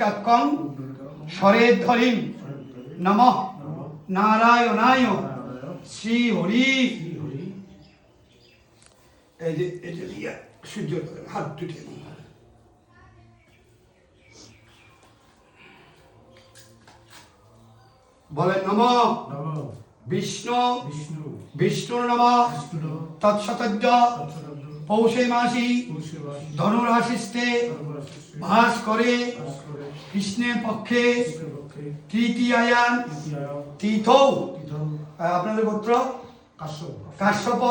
কাক্কং স্বরেদ্ধরিং নমঃ নারায়ণায় শ্রী হরি। এই যে এটা দিয়া সূর্য হাত দুটে বলেন নমঃ বিষ্ণু বিষ্ণুর নমঃ তৎসতজ্জ পৌষে মাসি ধনুরাশিস্তে ভাস করে কৃষ্ণের পক্ষে তৃতীয়ায়ান তীর্থৌ। আপনাদের গোত্র কাশ্যপ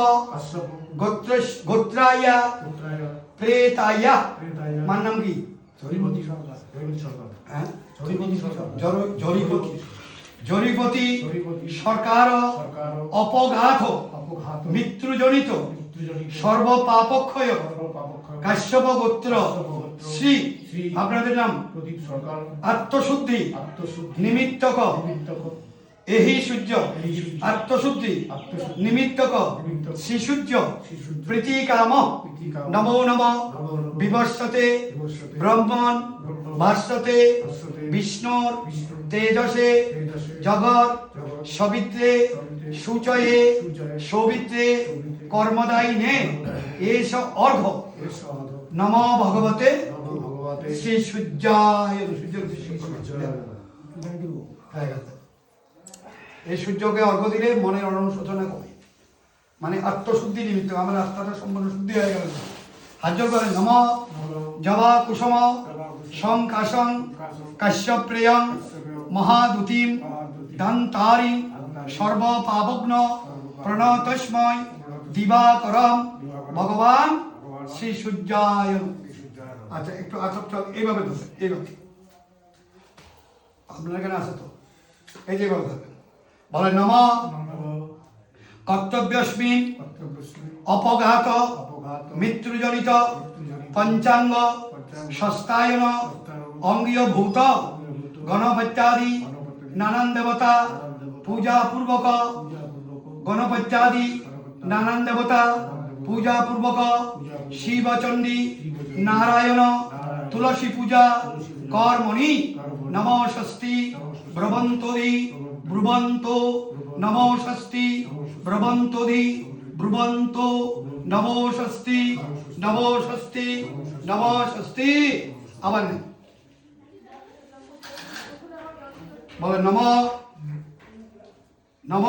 গোত্রায়া প্রেতায়া মার নাম কি? জরিপতি সরকার অপঘাত মৃত্যুজনিত সর্বপাপক্ষয় কাশ্যপ গোত্র শ্রী। আপনাদের নাম আত্মশুদ্ধি নিমিত্তক এহি সূর্য আত্মশুদ্ধি নিমিত্তক শ্রী সূর্য প্রীতিকাম নমো নম বিবর্ষতে ব্রহ্মণ ভাস্বতে বিষ্ণুর তেজসে জগৎ সবিত্রে সূচয়ে সৌবিত্রে কর্মদায়িনে এষ অর্ঘ নম ভগবতে শ্রী সূর্যায়। এই সূর্যকে অর্ঘ দিলে মনের অনুশোচনা কমে, মানে আত্মশুদ্ধি নিমিত্ত আমার আত্মাটা সম্পূর্ণ শুদ্ধি হয়ে গেল। হাজর করে নম জবা কুসুম সংকাশং কাশ্যপ্রেয়ং মহাদুতিম দন্তারিং সর্বপাবগ্ন প্রণতস্ময় দিবাকরম ভগবান শ্রী সূর্যায়। আচ্ছা একটু আচক এইভাবে ধরবেন, এইভাবে আপনার এখানে আছে তো, এই যে এইভাবে ধরবেন। বলে নম কর্তব্যস্মিন অপঘাত মৃত্যুজনিত পঞ্চাঙ্গ সস্তায়ন অঙ্গীয়ভূত গণপত্যাদি নানান দেবতা পূজাপূর্বক গণপত্যাদি নানান দেবতা পূজাপূর্বক শিবচণ্ডী নারায়ণ তুলসী পূজা কর্মণি নমো ষষ্ঠী ব্রবন্তরি ব্রুবন্ত নমো ষষ্ঠী ব্রবন্তরি ব্রুবন্ত নমো ষষ্ঠী নমো ষষ্ঠী নমো ষষ্ঠী। আবার বলে নম নম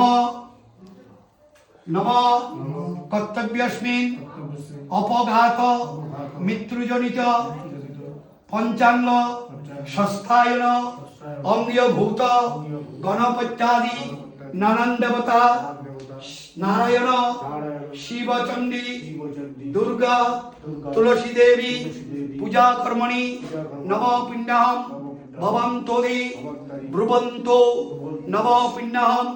নম কর্তব্যস্মিন অপঘাত মৃত্যুজনিত পঞ্চাঙ্গ সস্তায়ন অঙ্গীয়ভূত গণপত্যাদি নানান দেবতা নারায়ণ শিবচণ্ডী দুর্গা তুলসী দেবী পূজা কর্মণি নম পুণ্যহম ভবন্তোদি ব্রুবন্ত নম পুণ্যহম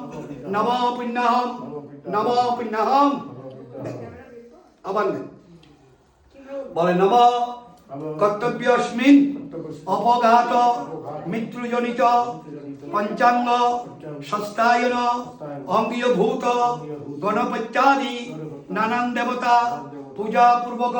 নম পুণ্যহম নম পুণ্যহম। আবার বলে নম কর্তব্যস্মিন অপঘাত মৃত্যুজনিত পঞ্চাঙ্গ সস্তায়ন অঙ্গীয়ভূত গণপত্যাদি নানান দেবতা পূজাপূর্বক